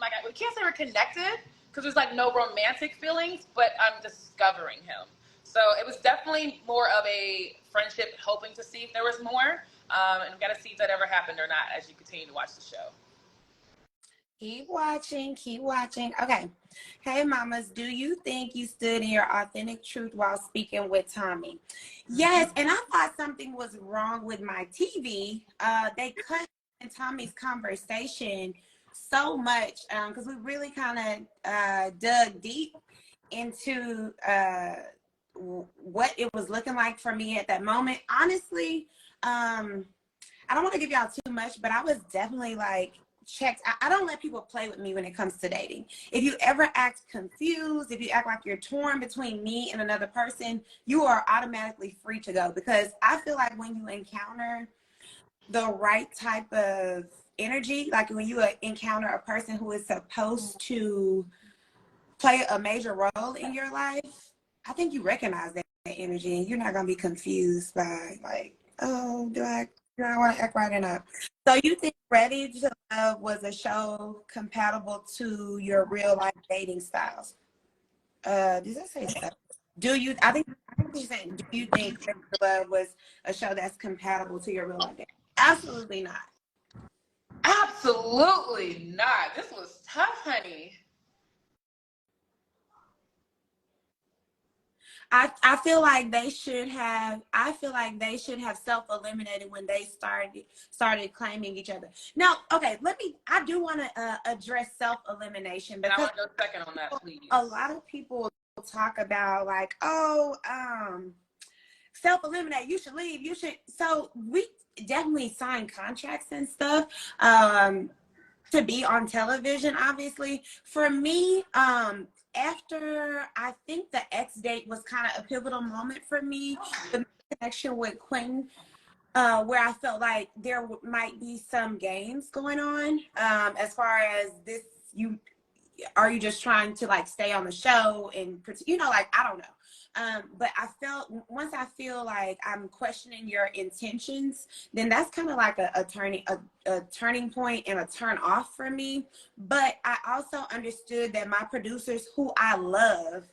like, we can't say we're connected because there's like no romantic feelings, but I'm discovering him. So it was definitely more of a friendship, hoping to see if there was more. And we got to see if that ever happened or not as you continue to watch the show. Keep watching, keep watching. Okay. Hey, mamas, do you think you stood in your authentic truth while speaking with Tommy? Yes, and I thought something was wrong with my TV. They cut in Tommy's conversation so much because we really kind of dug deep into what it was looking like for me at that moment. Honestly, I don't want to give y'all too much, but I was definitely like, checked. I don't let people play with me when it comes to dating. If you ever act confused, if you act like you're torn between me and another person, you are automatically free to go, because I feel like when you encounter the right type of energy, like when you encounter a person who is supposed to play a major role in your life, I think you recognize that energy and you're not going to be confused by like, oh, do I want to act right or not? So you think Ready to Love was a show compatible to your real life dating styles? Did I say so? I think she's saying, do you think Ready to Love was a show that's compatible to your real life dating? Absolutely not. Absolutely not. This was tough, honey. I feel like they should have self-eliminated when they started claiming each other. Now, okay, I do want to address self-elimination, because I want to go second on that, please. A lot of people talk about like, oh, self-eliminate, you should leave, so we definitely sign contracts and stuff to be on television, obviously. For me, after I think the X date was kind of a pivotal moment for me, the connection with Quentin, where I felt like there might be some games going on, as far as this, are you just trying to like stay on the show and like, I don't know. But I felt once I feel like I'm questioning your intentions, then that's kind of like a turning point and a turn off for me. But I also understood that my producers, who I love,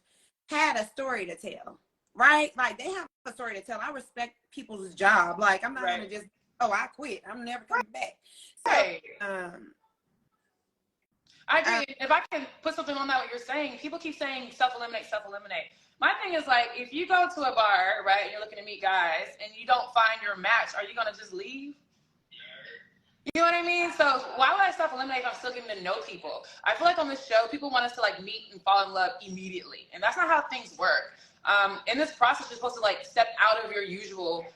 had a story to tell, right? Like, they have a story to tell. I respect people's job. Like, I'm not right. gonna just, oh, I quit, I'm never coming back. So, right. I agree. If I can put something on that, what you're saying, people keep saying self-eliminate, self-eliminate. My thing is, like, if you go to a bar, right, and you're looking to meet guys, and you don't find your match, are you going to just leave? You know what I mean? So why would I self-eliminate if I'm still getting to know people? I feel like on this show, people want us to, like, meet and fall in love immediately. And that's not how things work. In this process, you're supposed to like step out of your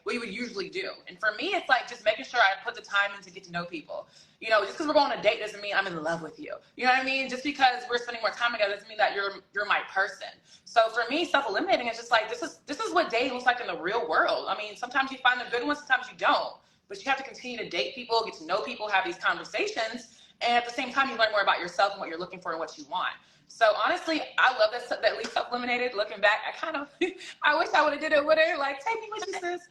what you would usually do. And for me, it's like just making sure I put the time in to get to know people. You know, just because we're going on a date doesn't mean I'm in love with you. You know what I mean? Just because we're spending more time together doesn't mean that you're my person. So for me, self-eliminating is just like, this is what dating looks like in the real world. I mean, sometimes you find the good ones, sometimes you don't. But you have to continue to date people, get to know people, have these conversations, and at the same time, you learn more about yourself and what you're looking for and what you want. So honestly, I love that we self-eliminated. Looking back, I wish I would have did it with her. Like, take me with you, sis.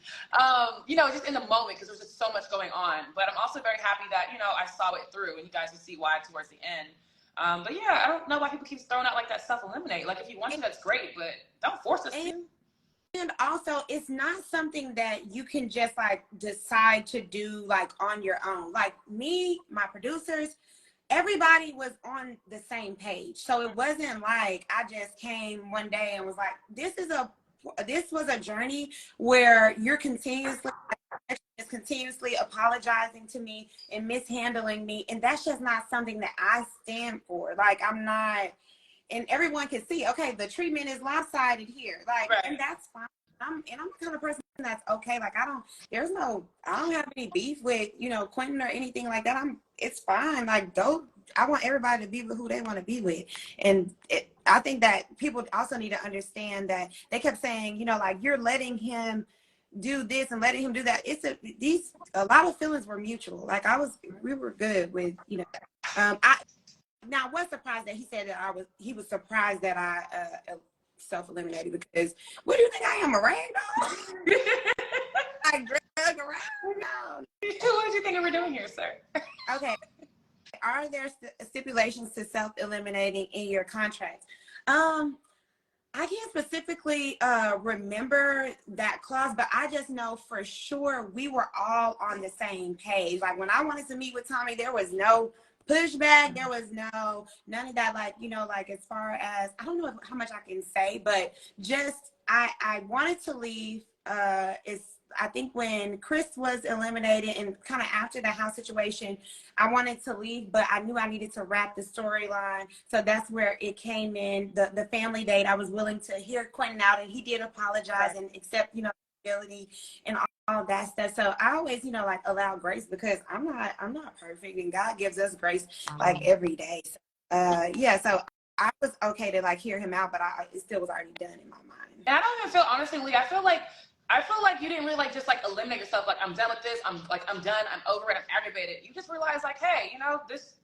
Just in the moment, because there's just so much going on. But I'm also very happy that, I saw it through, and you guys will see why towards the end. But yeah, I don't know why people keep throwing out like that self-eliminate. Like, if you want to, that's great, but don't force us to. And also, it's not something that you can just like decide to do like on your own. Like me, my producers, everybody was on the same page. So it wasn't like I just came one day and was like, this was a journey where you're continuously apologizing to me and mishandling me. And that's just not something that I stand for. Like, I'm not, and everyone can see, okay, the treatment is lopsided here. Like, right. And that's fine. I'm the kind of person that's okay. Like, I don't have any beef with, Quentin or anything like that. It's fine. Like, I want everybody to be with who they want to be with. And I think that people also need to understand that they kept saying, like, you're letting him do this and letting him do that. A lot of feelings were mutual. Like, we were good with, now I was surprised that he said that he was surprised that I self-eliminated, because what do you think I am, a rag doll? I drug around? No. What did you think we were doing here, sir? Okay. are there stipulations to self-eliminating in your contract? I can't specifically remember that clause, but I just know for sure we were all on the same page. Like when I wanted to meet with Tommy, there was no pushback. There was none of that. Like, you know, like as far as, I don't know how much I can say, but just, I wanted to leave. I think when Chris was eliminated and kind of after the house situation, I wanted to leave, but I knew I needed to wrap the storyline. So that's where it came in. The family date, I was willing to hear Quentin out, and he did apologize and accept, you know, ability and all that stuff. So I always, you know, like allow grace, because I'm not perfect, and God gives us grace like every day. So, yeah, so I was okay to like hear him out, but it still was already done in my mind. And I don't even feel, honestly, Lee, I feel like you didn't really like just like eliminate yourself. Like, I'm done with this. I'm done. I'm over it. I'm aggravated. You just realize like, hey, you know, this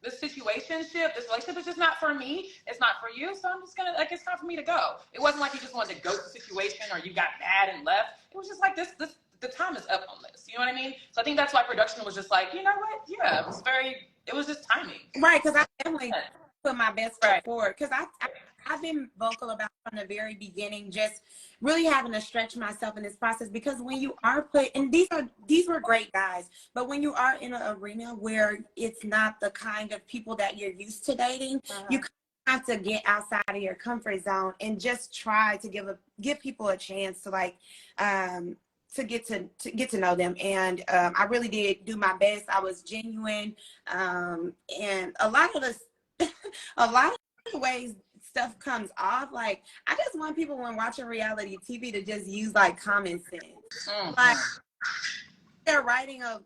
situationship, this relationship is just not for me. It's not for you. So I'm just gonna, like, it's time for me to go. It wasn't like you just wanted to go to the situation or you got mad and left. It was just like the time is up on this. You know what I mean? So I think that's why production was just like, you know what? Yeah, it was just timing. Right, because I definitely put my best foot forward, because I've been vocal about from the very beginning, just really having to stretch myself in this process, because when you are put, and these were great guys, but when you are in an arena where it's not the kind of people that you're used to dating, you have to get outside of your comfort zone and just try to give people a chance to like to get to know them. And I really did do my best. I was genuine, and a lot of the ways stuff comes off, like, I just want people when watching reality TV to just use like common sense. Like, they're writing a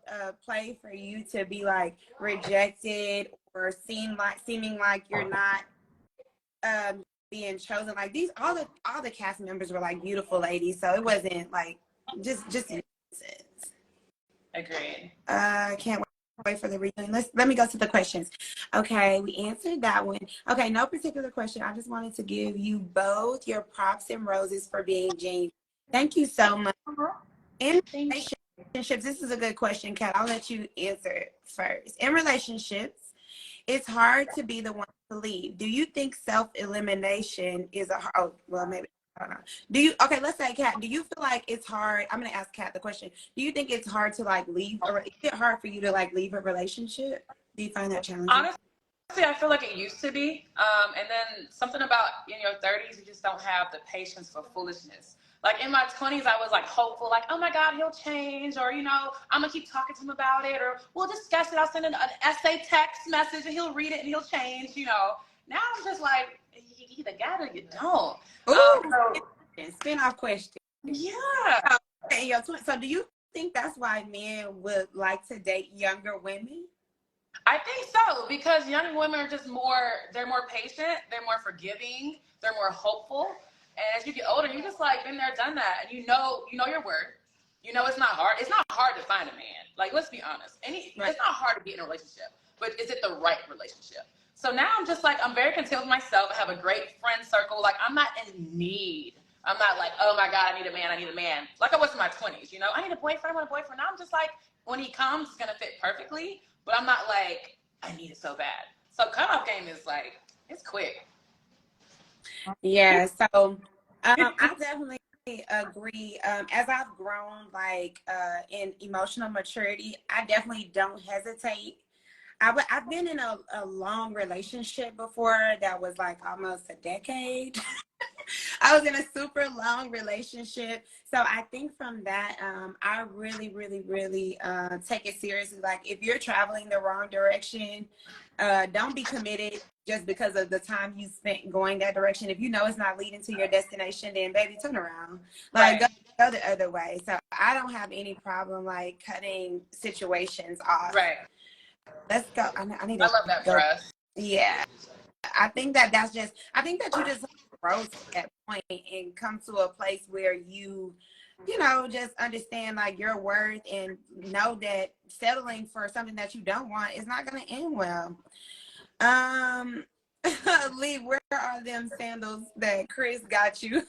play for you to be like rejected or seeming like you're not being chosen. Like, these all the cast members were like beautiful ladies, so it wasn't like just nonsense. Agreed. Can't wait for the reading. Let me go to the questions. Okay, we answered that one. Okay, no particular question. I just wanted to give you both your props and roses for being genuine. Thank you so much. In relationships, this is a good question, Kat. I'll let you answer it first. In relationships, it's hard to be the one to leave. Do you think self-elimination is maybe, I don't know. Okay, let's say, Kat, do you feel like it's hard? I'm going to ask Kat the question. Do you think it's hard to like leave, or is it hard for you to like leave a relationship? Do you find that challenging? Honestly, I feel like it used to be. And then something about in your 30s, you just don't have the patience for foolishness. Like in my 20s, I was like hopeful, like, oh my God, he'll change, or, you know, I'm gonna keep talking to him about it, or we'll discuss it. I'll send an essay text message and he'll read it and he'll change, you know. Now I'm just like, you either got it or you don't. Spin-off question. Yeah. So do you think that's why men would like to date younger women? I think so, because young women are just they're more patient, they're more forgiving, they're more hopeful. And as you get older, you just like been there, done that, and you know your worth. You know it's not hard. It's not hard to find a man. Like, let's be honest. It's not hard to be in a relationship, but is it the right relationship? So now I'm just like, I'm very content with myself. I have a great friend circle. Like, I'm not in need. I'm not like, oh my God, I need a man. Like I was in my 20s, you know, I need a boyfriend, I want a boyfriend. Now I'm just like, when he comes, it's gonna fit perfectly. But I'm not like, I need it so bad. So cutoff game is like, it's quick. Yeah, so I definitely agree. As I've grown, like in emotional maturity, I definitely don't hesitate. I've been in a long relationship before that was like almost a decade. I was in a super long relationship. So I think from that, I really, really, really take it seriously. Like, if you're traveling the wrong direction, don't be committed just because of the time you spent going that direction. If you know it's not leading to your destination, then baby, turn around. Like, go the other way. So I don't have any problem like cutting situations off. Right. Let's go. I love that for us. Yeah. I think that you just grow to that point and come to a place where you know, just understand like your worth, and know that settling for something that you don't want is not going to end well. Lee, where are them sandals that Chris got you?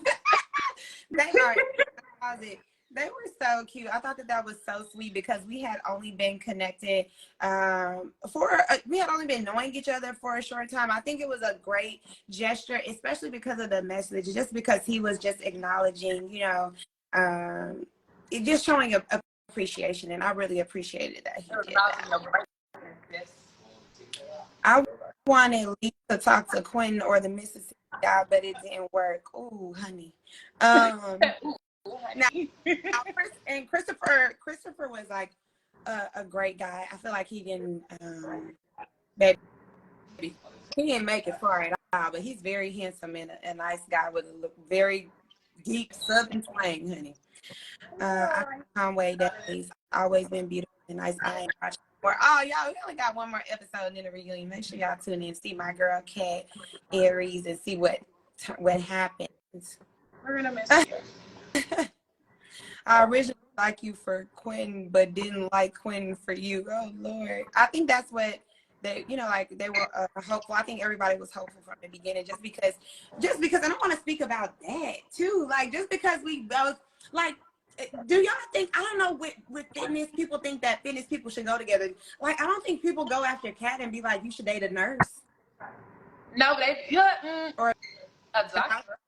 They are in the closet. They were so cute. I thought that that was so sweet because we had only been connected we had only been knowing each other for a short time. I think it was a great gesture, especially because of the message, just because he was just acknowledging, just showing appreciation, and I really appreciated that he did that. I wanted Lee to talk to Quentin or the Mississippi guy, but it didn't work. Ooh, honey. Now, Christopher was like a great guy. I feel like he didn't, baby, he didn't make it far at all, but he's very handsome and a nice guy with a very deep southern twang, honey. Conway days always been beautiful and nice. I ain't watching more. Oh, y'all, we only got one more episode in the reunion. Make sure y'all tune in, see my girl Kat Aries, and see what happens. We're gonna miss you. I originally liked you for Quentin, but didn't like Quentin for you. Oh Lord, I think that's what they, they were hopeful. I think everybody was hopeful from the beginning, just because I don't want to speak about that too. Like, just because we both like. Do y'all think, I don't know, with fitness, people think that fitness people should go together. Like, I don't think people go after Kat and be like, you should date a nurse. No, or a doctor.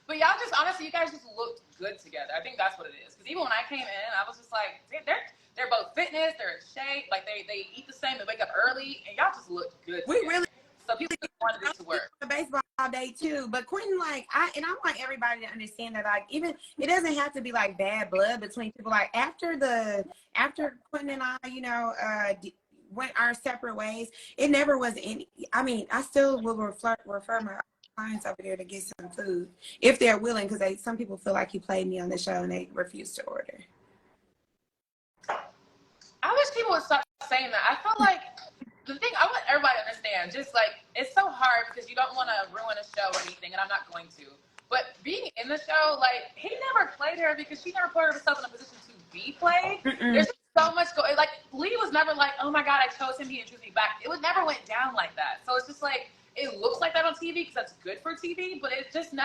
But y'all just, honestly, you guys just looked good together. I think that's what it is. Because even when I came in, I was just like, they're both fitness, they're in shape, like they eat the same, they wake up early, and y'all just looked good together. So people just wanted it to work. Baseball all day too, but Quentin, I want everybody to understand that, like, even it doesn't have to be like bad blood between people. Like, after Quentin and I, went our separate ways, it never was any. I mean, I still will refer my clients over there to get some food if they're willing, because some people feel like he played me on the show and they refuse to order. I wish people would stop saying that. I feel like the thing, I want everybody to understand, just like, it's so hard because you don't want to ruin a show or anything, and I'm not going to. But being in the show, like, he never played her because she never put herself in a position to be played. There's just so much going. Like, Lee was never like, oh my God, I chose him, he didn't choose me back. It never went down like that. So it's just like, it looks like that on TV because that's good for TV, but it just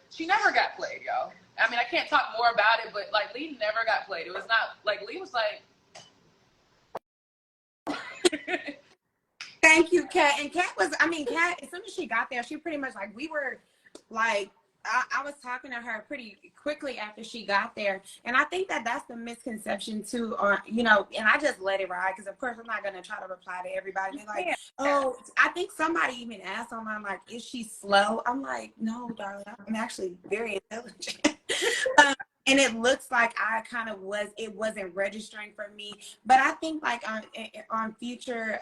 she never got played, yo. I mean, I can't talk more about it, but like, Lee never got played. It was not like, Lee was like, thank you, Kat. And Kat, as soon as she got there, she pretty much, like, we were like, I was talking to her pretty quickly after she got there. And I think that that's the misconception too, and I just let it ride, because of course I'm not going to try to reply to everybody. They're like, oh, I think somebody even asked online, like, is she slow? I'm like, no, darling, I'm actually very intelligent. And it looks like it wasn't registering for me. But I think, like, on future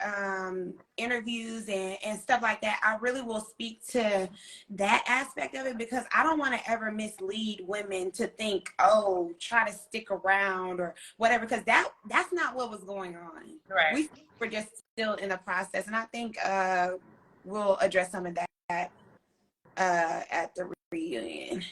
interviews and stuff like that, I really will speak to that aspect of it, because I don't want to ever mislead women to think, oh, try to stick around or whatever, because that's not what was going on. Right. We were just still in the process. And I think we'll address some of that at the reunion.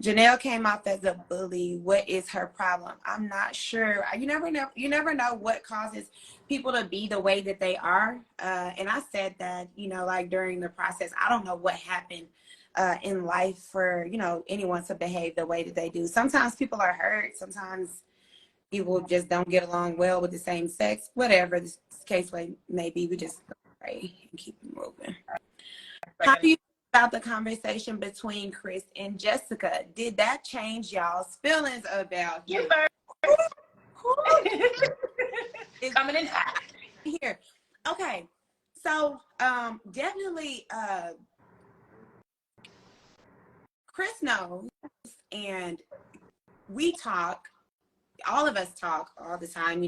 Janelle came off as a bully. What is her problem? I'm not sure. You never know what causes people to be the way that they are. And I said that, like, during the process, I don't know what happened in life for, anyone to behave the way that they do. Sometimes people are hurt. Sometimes people just don't get along well with the same sex. Whatever the case may be, we just pray and keep it moving. How do you about the conversation between Chris and Jessica? Did that change y'all's feelings about you? Coming in here. Okay, so definitely Chris knows, and we talk, all of us talk all the time.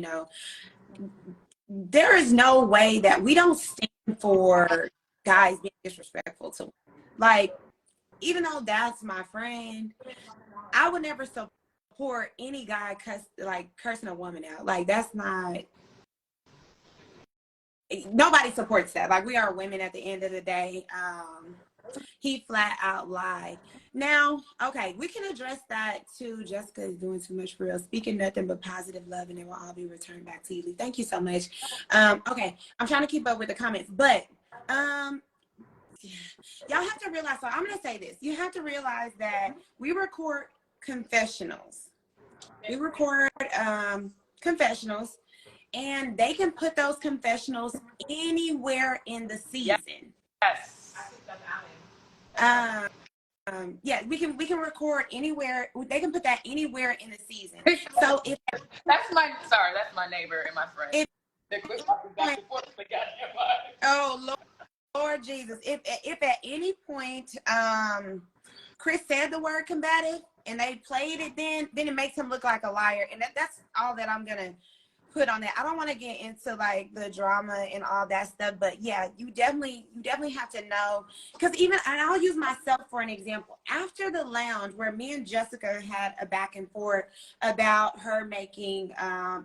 There is no way that we don't stand for guys being disrespectful to, like, even though that's my friend, I would never support any guy cursing a woman out. Like, that's not, nobody supports that. Like, we are women at the end of the day. He flat out lied. Now, okay, we can address that too. Jessica is doing too much for real. Speaking nothing but positive love, and it will all be returned back to you. Thank you so much. Okay, I'm trying to keep up with the comments, but y'all have to realize, so I'm going to say this. You have to realize that we record confessionals. We record confessionals, and they can put those confessionals anywhere in the season. Yes. Yeah, we can record anywhere. They can put that anywhere in the season. So if that's my neighbor and my friend. They're quick back and forth. Oh Lord Jesus! If at any point Chris said the word combative and they played it, then it makes him look like a liar, and that's all that I'm gonna put on that. I don't want to get into like the drama and all that stuff, but yeah, you definitely have to know, because even, and I'll use myself for an example. After the lounge where me and Jessica had a back and forth about her making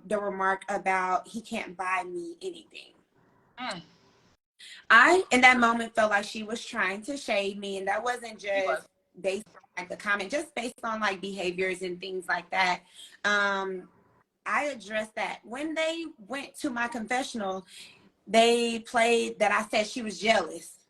the remark about he can't buy me anything. I in that moment felt like she was trying to shade me, and that wasn't just based on like the comment, just based on like behaviors and things like that. I addressed that. When they went to my confessional, they played that I said she was jealous.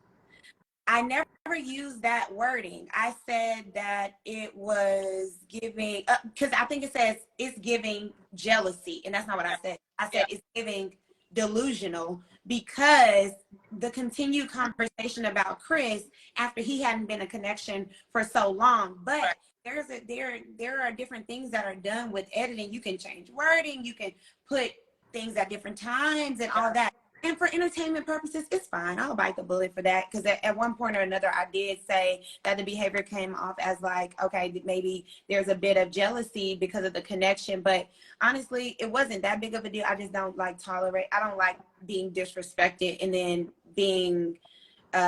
I never used that wording. I said that it was giving, because I think it says it's giving jealousy, and that's not what I said. I said it's giving delusional, because the continued conversation about Chris after he hadn't been a connection for so long. But there are different things that are done with editing. You can change wording, you can put things at different times and all that. And for entertainment purposes, it's fine. I'll bite the bullet for that, because at one point or another, I did say that the behavior came off as like, okay, maybe there's a bit of jealousy because of the connection. But honestly, it wasn't that big of a deal. I just don't like I don't like being disrespected and then being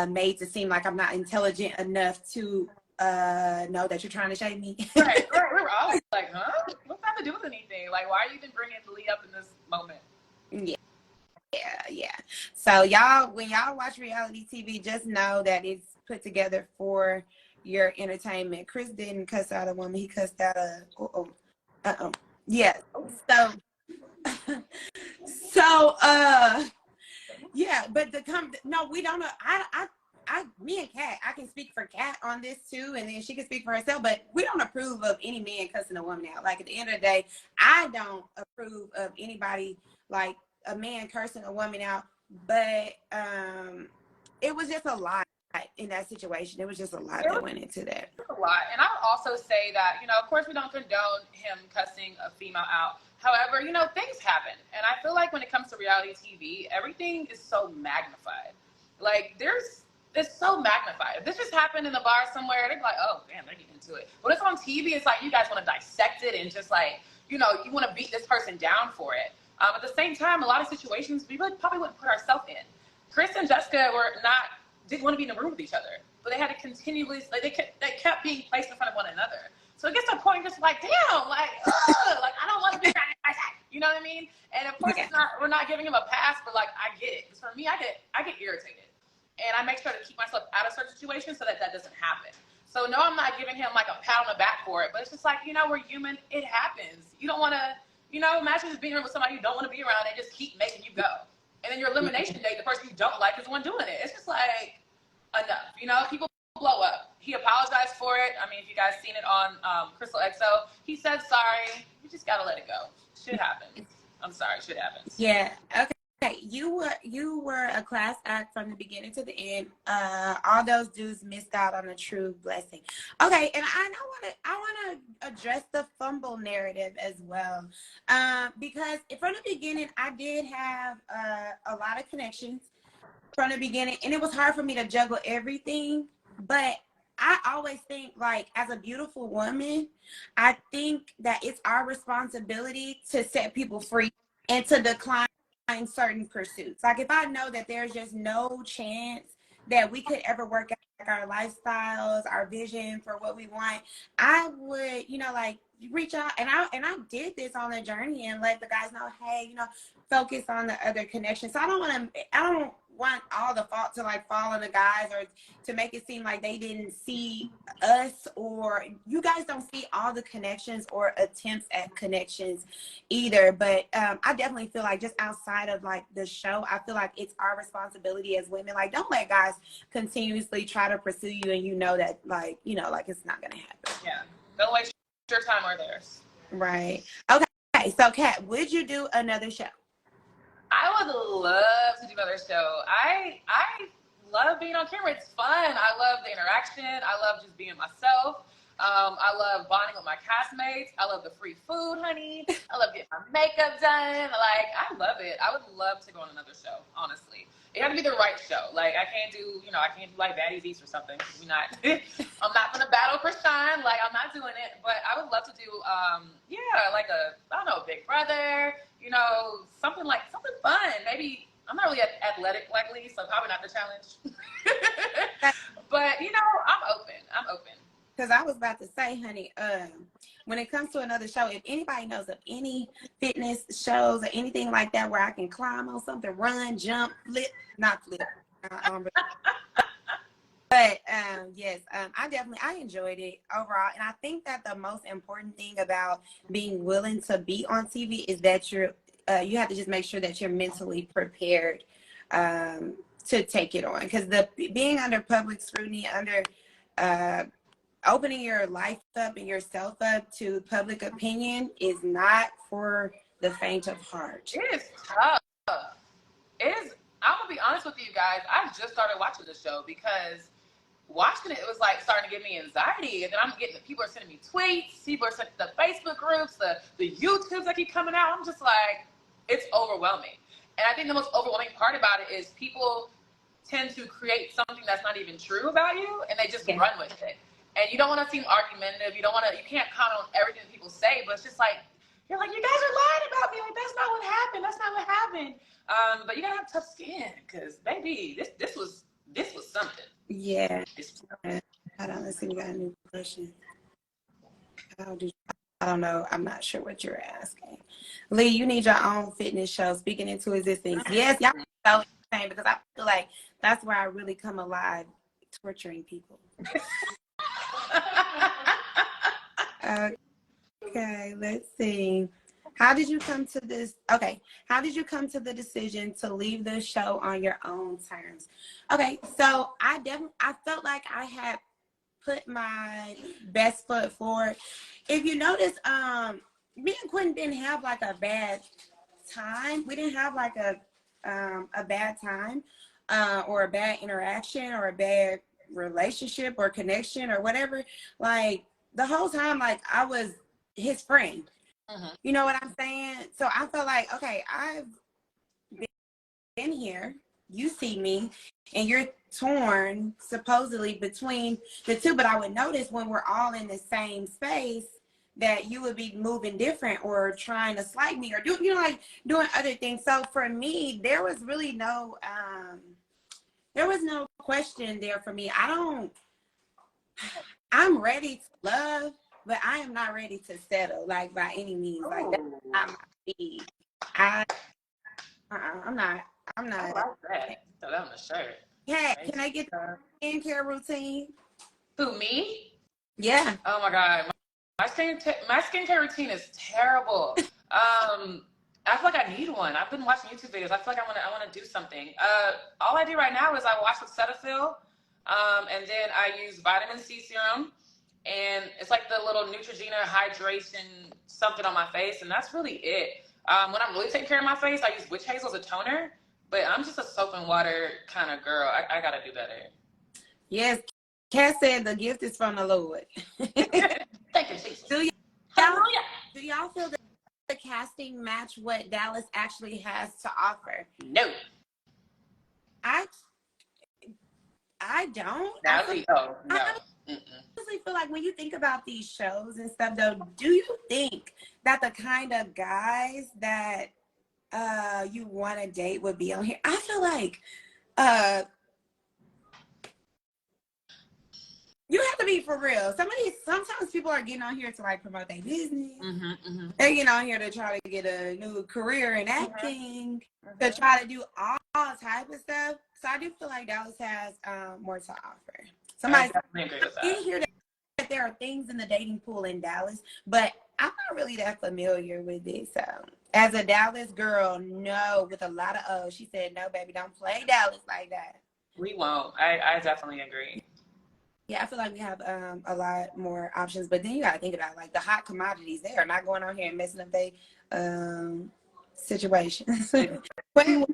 made to seem like I'm not intelligent enough to know that you're trying to shade me. Right. We were always like, huh? What's that to do with anything? Like, why are you even bringing Lee up in this moment? Yeah. So y'all, when y'all watch reality TV, just know that it's put together for your entertainment. Chris didn't cuss out a woman; he cussed out a yeah. Yeah. But no, we don't know. Me and Kat, I can speak for Kat on this too, and then she can speak for herself. But we don't approve of any man cussing a woman out. Like, at the end of the day, I don't approve of anybody, like a man cursing a woman out. But it was just a lot in that situation. It was just a lot that went into that. A lot. And I would also say that, of course, we don't condone him cussing a female out. However, things happen. And I feel like when it comes to reality TV, everything is so magnified. Like, it's so magnified. If this just happened in the bar somewhere, they'd be like, oh, damn, they're getting into it. When it's on TV, it's like you guys want to dissect it and just like, you want to beat this person down for it. At the same time, a lot of situations we really probably wouldn't put ourselves in. Chris and Jessica didn't want to be in the room with each other, but they had to continually, like they kept being placed in front of one another. So it gets to a point just like, damn, like, like I don't want to be around like that. You know what I mean? And of course, we're not giving him a pass, but like I get it. Because for me, I get irritated, and I make sure to keep myself out of certain situations so that doesn't happen. So no, I'm not giving him like a pat on the back for it, but it's just like, we're human. It happens. You don't want to. Imagine just being around with somebody you don't want to be around and just keep making you go. And then your elimination date, the person you don't like is the one doing it. It's just like, enough. People blow up. He apologized for it. I mean, if you guys seen it on Crystal XO, he said sorry. You just got to let it go. Shit happens. I'm sorry, shit happens. Yeah, okay. You were a class act from the beginning to the end. All those dudes missed out on a true blessing. Okay, and I want to address the fumble narrative as well, because from the beginning I did have a lot of connections from the beginning, and it was hard for me to juggle everything. But I always think, like, as a beautiful woman, I think that it's our responsibility to set people free and to decline certain pursuits. Like, if I know that there's just no chance that we could ever work out our lifestyles, our vision for what we want, I would, like, reach out. And I did this on the journey and let the guys know, hey, focus on the other connections. So I don't want all the fault to like fall on the guys, or to make it seem like they didn't see us, or you guys don't see all the connections or attempts at connections either. But I definitely feel like, just outside of like the show, I feel like it's our responsibility as women. Like, don't let guys continuously try to pursue you and that like, like it's not gonna happen. Yeah, don't waste your time or theirs. Right. Okay. So, Kat, would you do another show? I would love to do another show. I love being on camera. It's fun. I love the interaction. I love just being myself. I love bonding with my castmates. I love the free food, honey. I love getting my makeup done. Like, I love it. I would love to go on another show, honestly. It had to be the right show. Like, I can't do like Baddies East or something. I'm not gonna battle for shine. Like, I'm not doing it. But I would love to do, like I don't know, Big Brother. Something fun. Maybe I'm not really athletic like Lee, so probably not the challenge. But I'm open. I'm open. Because I was about to say, honey, when it comes to another show, if anybody knows of any fitness shows or anything like that where I can climb on something, run, jump, not flip. But yes, I enjoyed it overall. And I think that the most important thing about being willing to be on TV is that you have to just make sure that you're mentally prepared to take it on. Because being under public scrutiny, under opening your life up and yourself up to public opinion is not for the faint of heart. It is tough. I'm gonna be honest with you guys. I just started watching the show because watching it was like starting to give me anxiety, and then I'm getting people are sending me tweets, people are sending the Facebook groups, the YouTubes that keep coming out. I'm just like, it's overwhelming. And I think the most overwhelming part about it is people tend to create something that's not even true about you, and they just run with it. And you don't want to seem argumentative. You can't comment on everything that people say, but it's just like, you're like, you guys are lying about me. Like, that's not what happened. That's not what happened. But you gotta have tough skin, because baby, this was something. Yeah. Hold on, let's see. We got a new question. I don't know. I'm not sure what you're asking. Lee, you need your own fitness show. Speaking into existence. Yes, y'all so insane, because I feel like that's where I really come alive, torturing people. Okay, let's see. How did you come to this? Okay, how did you come to the decision to leave the show on your own terms? Okay, so I felt like I had put my best foot forward. If you notice, me and Quentin didn't have like a bad time. We didn't have like a bad time or a bad interaction or a bad relationship or connection or whatever. Like, the whole time, like, I was his friend. You know what I'm saying? So I felt like, okay, I've been here, you see me, and you're torn supposedly between the two, but I would notice when we're all in the same space that you would be moving different or trying to slight me or like doing other things. So for me, there was really no question there for me. I'm ready to love, but I am not ready to settle, like, by any means. Like, that's not my speed. I'm not. I like that. Throw that on the shirt. Yeah, can I get the skincare routine? Who, me? Yeah. Oh my God. My skincare routine is terrible. I feel like I need one. I've been watching YouTube videos. I feel like I want to do something. All I do right now is I wash with Cetaphil, and then I use vitamin C serum, and it's like the little Neutrogena hydration something on my face, and that's really it. When I'm really taking care of my face, I use witch hazel as a toner, but I'm just a soap and water kind of girl. I gotta do better. Yes, Kat said the gift is from the Lord. Thank you, Jesus. Do y'all feel that the casting match what Dallas actually has to offer? No. I don't. No. I honestly feel like when you think about these shows and stuff, though, do you think that the kind of guys that you want to date would be on here? I feel like you have to be for real. Sometimes people are getting on here to like promote their business. They're getting on here to try to get a new career in acting, to try to do all type of stuff. So I do feel like Dallas has more to offer. Somebody did hear that there are things in the dating pool in Dallas, but I'm not really that familiar with it. So as a Dallas girl, no, with a lot of O's, she said, no, baby, don't play Dallas like that. We won't. I definitely agree. Yeah, I feel like we have a lot more options, but then you got to think about like the hot commodities. They are not going out here and messing up their situations. Quentin,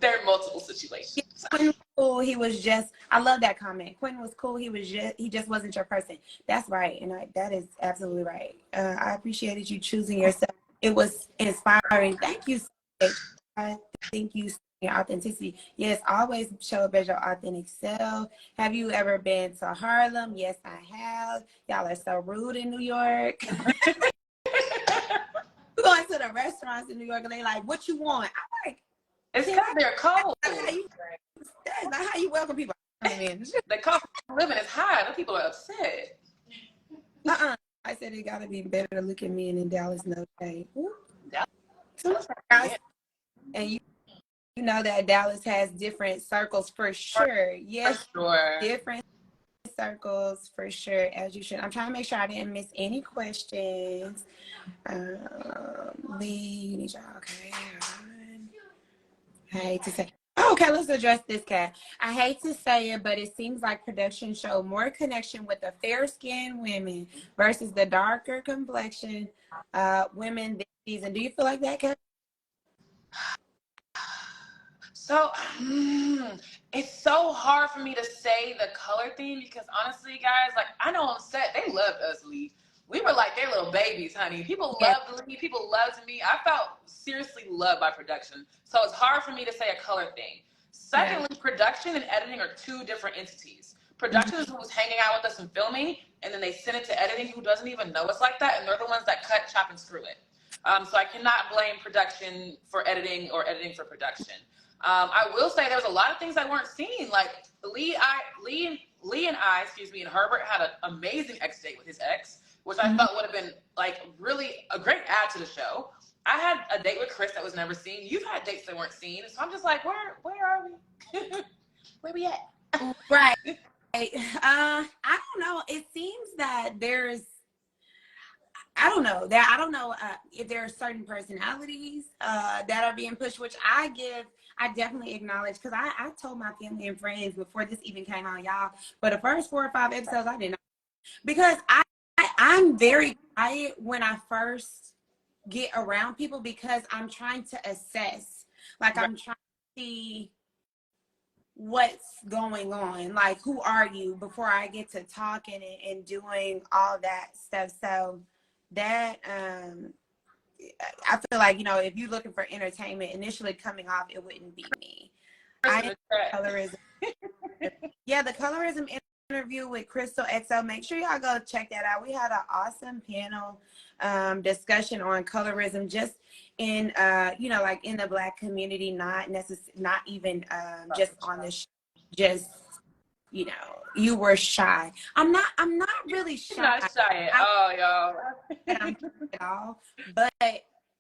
There are multiple yeah, situations. Quentin was cool. He was just. I love that comment. Quentin was cool. He just wasn't your person. That's right, and that is absolutely right. I appreciated you choosing yourself. It was inspiring. Thank you so much. I think you your authenticity. Yes, always show up as your authentic self. Have you ever been to Harlem? Yes, I have. Y'all are so rude in New York. We're going to the restaurants in New York and they like, what you want? I'm like, It's because they're cold. that's not how you welcome people. I mean, The cost of living is high. The people are upset. I said it gotta be better to look at me and in Dallas, no shade. Yeah. And you know that Dallas has different circles for sure. Yes, For sure. different circles for sure, as you should. I'm trying to make sure I didn't miss any questions. Lee, okay. I hate to say. Okay, let's address this, cat. I hate to say it, but it seems like production showed more connection with the fair-skinned women versus the darker complexion women this season. Do you feel like that, cat? So it's so hard for me to say the color thing because honestly, guys, like I know on set they loved us, Lee. We were like their little babies, honey. People Yeah. loved Lee. People loved me. I felt seriously loved by production. So it's hard for me to say a color thing. Secondly, production and editing are two different entities. Production is who's hanging out with us and filming, and then they send it to editing who doesn't even know us like that, and they're the ones that cut, chop, and screw it. So I cannot blame production for editing or editing for production. I will say there was a lot of things that weren't seen. Like Lee and I, excuse me, and Herbert had an amazing X date with his ex, which I felt would have been like really a great add to the show. I had a date with Chris that was never seen. You've had dates that weren't seen, so I'm just like, where are we? Where we at? Right. I don't know. It seems that I don't know if there are certain personalities that are being pushed, which I definitely acknowledge because I told my family and friends before this even came on, y'all. For the first 4 or 5 episodes, I didn't know because I'm very quiet when I first get around people because I'm trying to assess, like I'm trying to see what's going on, like who are you before I get to talking and doing all that stuff. So that I feel like, you know, if you're looking for entertainment initially coming off, it wouldn't be me. I am colorism. Yeah, the colorism interview with Crystal XO. Make sure y'all go check that out. We had an awesome panel discussion on colorism, just in you know, like in the Black community, not even just on the just, you know, you were shy. I'm not really shy. Not shy at all, y'all. I'm at all, but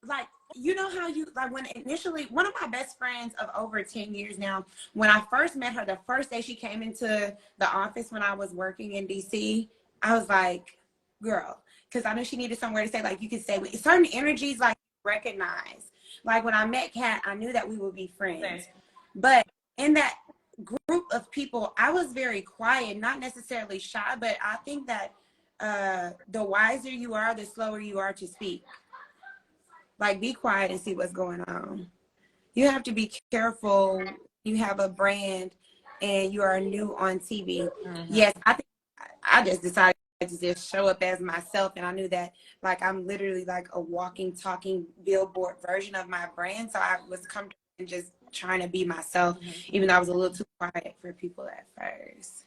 like, you know how you like when initially one of my best friends of over 10 years now, when I first met her, the first day she came into the office when I was working in DC, I was like, girl, because I knew she needed somewhere to stay. Like you could say certain energies, like recognize. Like when I met Kat, I knew that we would be friends. But in that group of people, I was very quiet, not necessarily shy, but I think that the wiser you are, the slower you are to speak. Like, be quiet and see what's going on. You have to be careful. You have a brand and you are new on TV. Yes, I think I just decided to just show up as myself, and I knew that like I'm literally like a walking, talking billboard version of my brand. So I was comfortable and just trying to be myself, even though I was a little too quiet for people at first.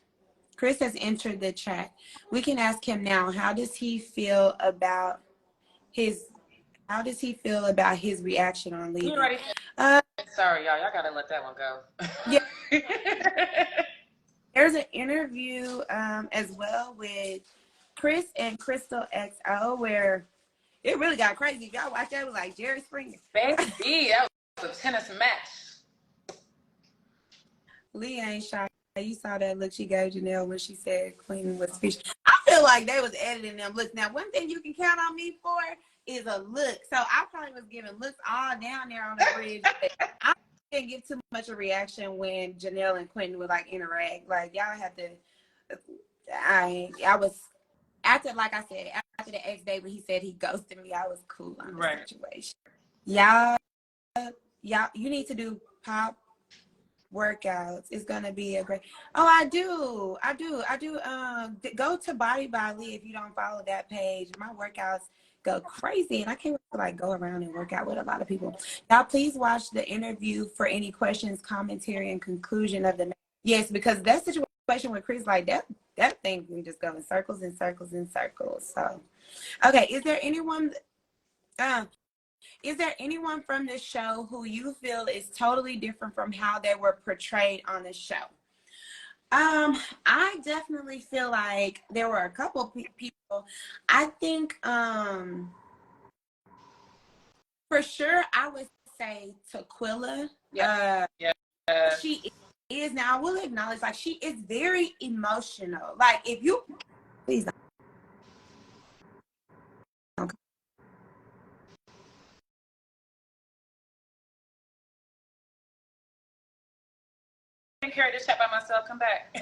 Chris has entered the chat. We can ask him now. How does he feel about his reaction on leaving? Sorry, y'all. Y'all gotta let that one go. Yeah. There's an interview as well with Chris and Crystal XO where it really got crazy. If y'all watch that, it was like Jerry Springer. Baby, that was a tennis match. Lee ain't shy. You saw that look she gave Janelle when she said Queen was fish. I feel like they was editing them looks. Now, one thing you can count on me for is a look. So I probably was giving looks all down there on the bridge. I didn't give too much of a reaction when Janelle and Quentin would like interact. Like y'all have to I was after, like I said, after the ex day when he said he ghosted me, I was cool on the situation. Y'all, you need to do pop workouts. It's gonna be a great. Oh, I do. Go to Body by Lee if you don't follow that page. My workouts go crazy, and I can't wait to like go around and work out with a lot of people. Now, please watch the interview for any questions, commentary, and conclusion of the. Yes, because that situation with Chris, like that thing can just go in circles and circles and circles. So, okay, is there anyone? Is there anyone from this show who you feel is totally different from how they were portrayed on the show? I definitely feel like there were a couple people. I think, for sure, I would say Tequila. Yeah. She is now. I will acknowledge, like, she is very emotional. Like, if you please don't. I carry this chat by myself. Come back.